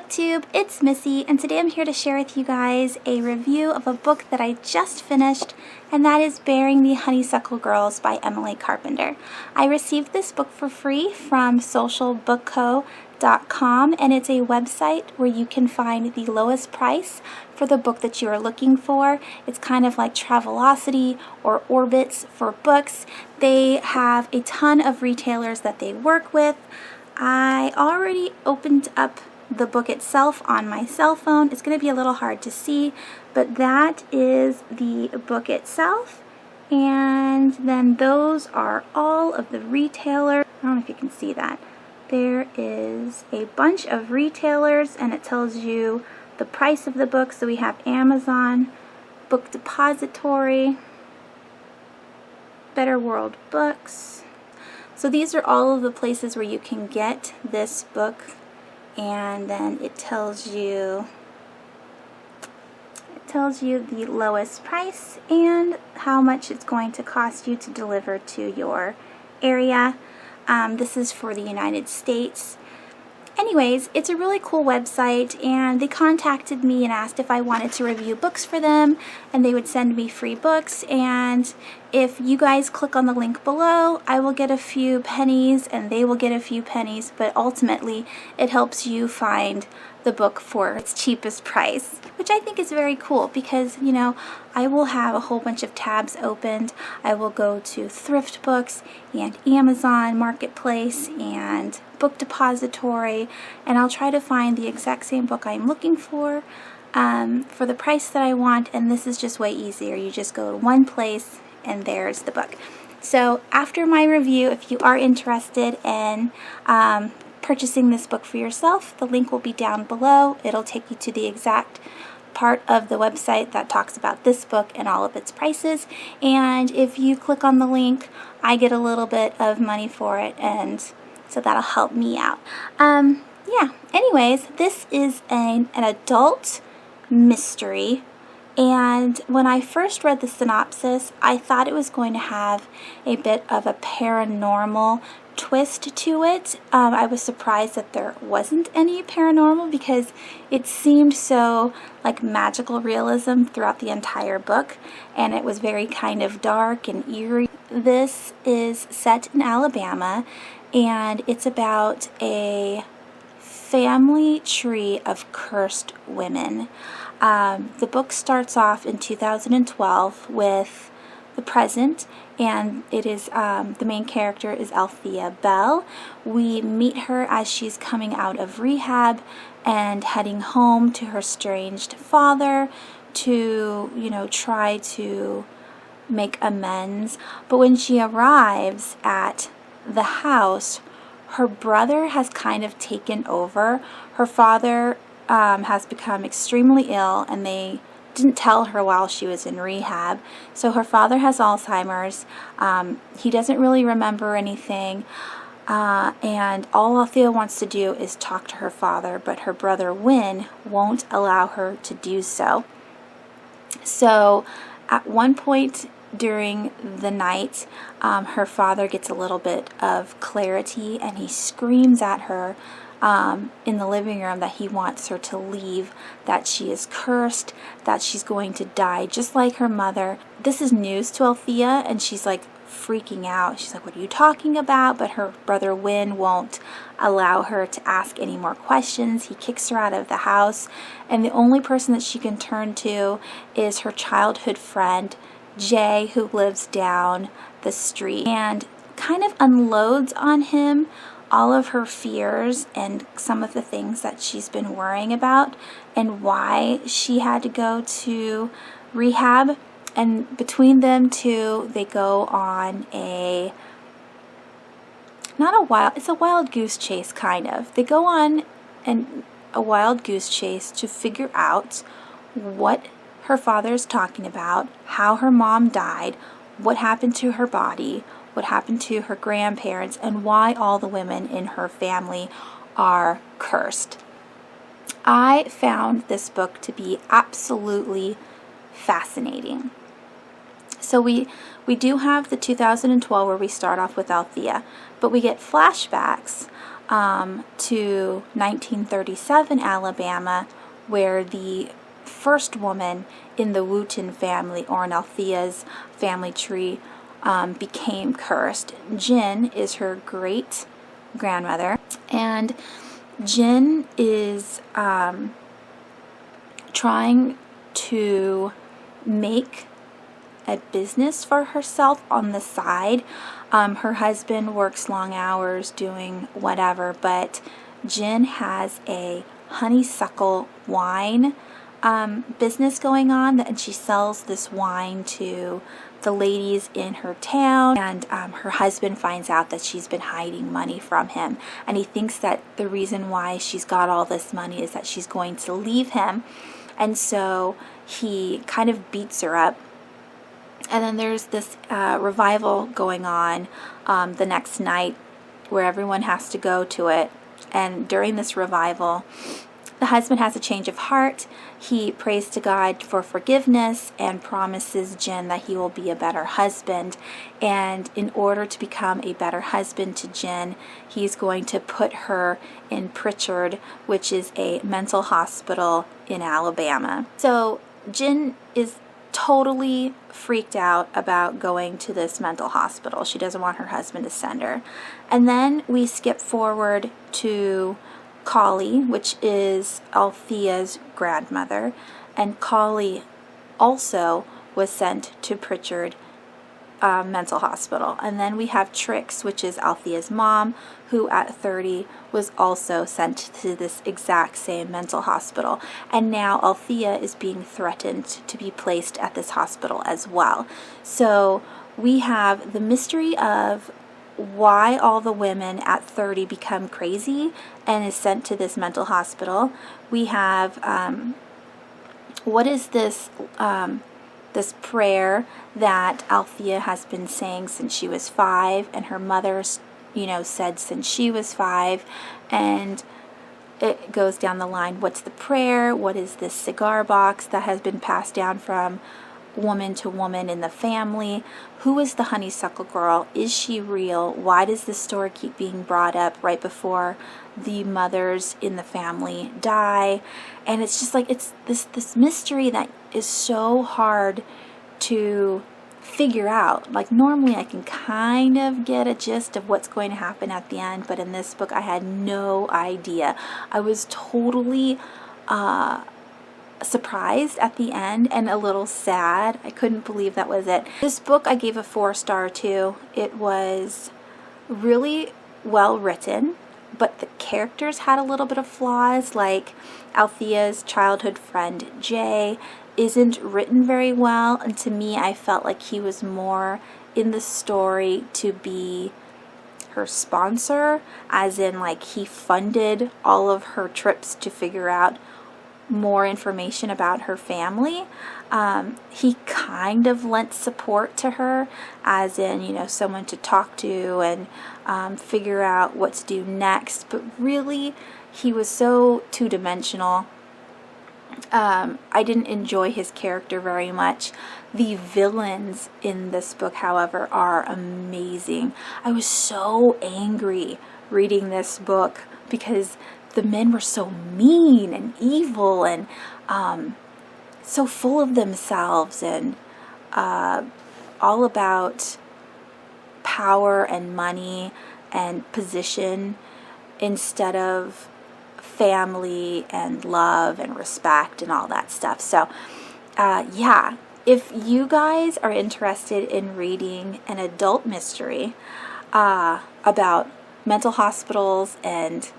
booktube, it's Missy, and today I'm here to share with you guys a review of a book that I just finished, and that is Bearing the Honeysuckle Girls by Emily Carpenter. I received this book for free from SocialBookCo.com, and it's a website where you can find the lowest price for the book that you are looking for. It's kind of like Travelocity or Orbitz for books. They have a ton of retailers that they work with. I already opened up the book itself on my cell phone. It's going to be a little hard to see, but that is the book itself. And then those are all of the retailers. I don't know if you can see that. There is a bunch of retailers, and it tells you the price of the book. So we have Amazon, Book Depository, Better World Books. So these are all of the places where you can get this book, and then it tells you the lowest price and how much it's going to cost you to deliver to your area. This is for the United States. Anyways, it's a really cool website, and they contacted me and asked if I wanted to review books for them, and they would send me free books. And if you guys click on the link below, I will get a few pennies and they will get a few pennies, but ultimately it helps you find the book for its cheapest price, which I think is very cool because, you know, I will have a whole bunch of tabs opened. I will go to Thrift Books and Amazon Marketplace and Book Depository, and I'll try to find the exact same book I'm looking for the price that I want, and this is just way easier. You just go to one place and there's the book. So after my review, if you are interested in purchasing this book for yourself, the link will be down below. It'll take you to the exact part of the website that talks about this book and all of its prices, and if you click on the link, I get a little bit of money for it, and so that'll help me out. Yeah, anyways, this is an adult mystery, and when I first read the synopsis, I thought it was going to have a bit of a paranormal twist to it. I was surprised that there wasn't any paranormal because it seemed so like magical realism throughout the entire book, and it was very kind of dark and eerie. This is set in Alabama, and it's about a family tree of cursed women. The book starts off in 2012 with the present, and it is the main character is Althea Bell. We meet her as she's coming out of rehab and heading home to her estranged father to, you know, try to make amends. But when she arrives at the house, her brother has kind of taken over. Her father has become extremely ill, and they didn't tell her while she was in rehab. So her father has Alzheimer's. He doesn't really remember anything, and all Althea wants to do is talk to her father, but her brother Wynn won't allow her to do so. So at one point during the night, her father gets a little bit of clarity, and he screams at her in the living room that he wants her to leave, that she is cursed, that she's going to die just like her mother. This is news to Althea, and she's like freaking out. She's like, what are you talking about? But her brother Wynn won't allow her to ask any more questions. He kicks her out of the house, and the only person that she can turn to is her childhood friend Jay, who lives down the street, and kind of unloads on him all of her fears and some of the things that she's been worrying about and why she had to go to rehab. And between them two, they go on it's a wild goose chase, kind of. They go on a wild goose chase to figure out what her father's talking about, how her mom died, what happened to her body, what happened to her grandparents, and why all the women in her family are cursed. I found this book to be absolutely fascinating. So we do have the 2012 where we start off with Althea, but we get flashbacks to 1937 Alabama, where the first woman in the Wooten family, or in Althea's family tree, became cursed. Jin is her great grandmother, and Jin is trying to make a business for herself on the side. Her husband works long hours doing whatever, but Jin has a Honeysuckle wine business going on, and she sells this wine to the ladies in her town, and her husband finds out that she's been hiding money from him, and he thinks that the reason why she's got all this money is that she's going to leave him, and so he kind of beats her up. And then there's this revival going on the next night where everyone has to go to it, and during this revival the husband has a change of heart. He prays to God for forgiveness and promises Jin that he will be a better husband. And in order to become a better husband to Jin, he's going to put her in Pritchard, which is a mental hospital in Alabama. So Jin is totally freaked out about going to this mental hospital. She doesn't want her husband to send her. And then we skip forward to Collie, which is Althea's grandmother, and Collie also was sent to Pritchard mental hospital. And then we have Trix, which is Althea's mom, who at 30 was also sent to this exact same mental hospital. And now Althea is being threatened to be placed at this hospital as well. So we have the mystery of why all the women at 30 become crazy and is sent to this mental hospital. We have what is this this prayer that Althea has been saying since she was 5, and her mother, said since she was 5, and it goes down the line. What's the prayer? What is this cigar box that has been passed down from woman to woman in the family? Who is the Honeysuckle girl? Is she real? Why does this story keep being brought up right before the mothers in the family die? And it's just like, it's this mystery that is so hard to figure out. Like, normally I can kind of get a gist of what's going to happen at the end, but in this book I had no idea. I was totally surprised at the end and a little sad. I couldn't believe that was it. This book I gave a 4-star to. It was really well written, but the characters had a little bit of flaws. Like Althea's childhood friend Jay isn't written very well, and to me I felt like he was more in the story to be her sponsor, as in like he funded all of her trips to figure out more information about her family. He kind of lent support to her, as in, someone to talk to and figure out what to do next, but really he was so two-dimensional. I didn't enjoy his character very much. The villains in this book, however, are amazing. I was so angry reading this book because the men were so mean and evil and so full of themselves and all about power and money and position instead of family and love and respect and all that stuff. So yeah, if you guys are interested in reading an adult mystery about mental hospitals and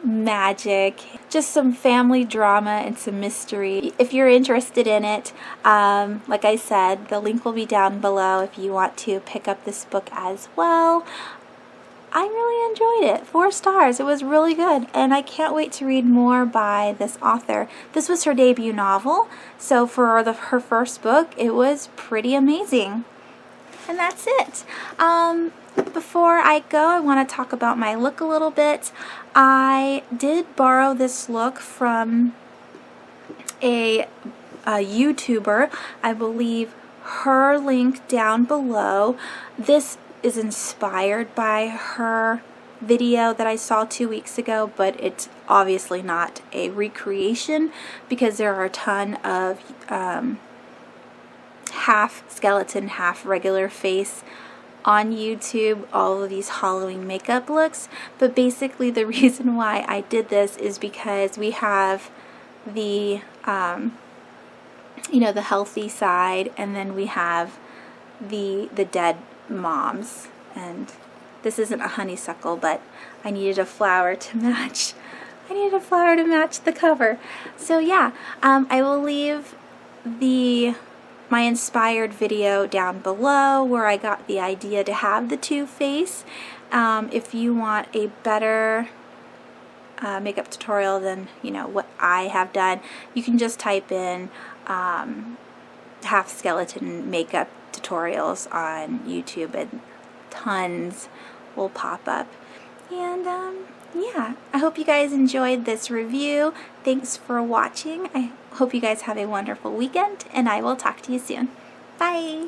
magic, just some family drama and some mystery, if you're interested in it, like I said, the link will be down below if you want to pick up this book as well. I really enjoyed it. 4 stars. It was really good, and I can't wait to read more by this author. This was her debut novel, so for her first book, it was pretty amazing. And that's it. Before I go, I want to talk about my look a little bit. I did borrow this look from a YouTuber. I believe her link down below. This is inspired by her video that I saw 2 weeks ago, but it's obviously not a recreation because there are a ton of half skeleton, half regular face on YouTube, all of these Halloween makeup looks. But basically the reason why I did this is because we have the you know, the healthy side, and then we have the dead moms. And this isn't a honeysuckle, but I needed a flower to match. I needed a flower to match the cover. So yeah, I will leave my inspired video down below where I got the idea to have the two-face. If you want a better makeup tutorial than, you know, what I have done, you can just type in half skeleton makeup tutorials on YouTube and tons will pop up. And yeah, I hope you guys enjoyed this review. Thanks for watching. I hope you guys have a wonderful weekend, and I will talk to you soon. Bye!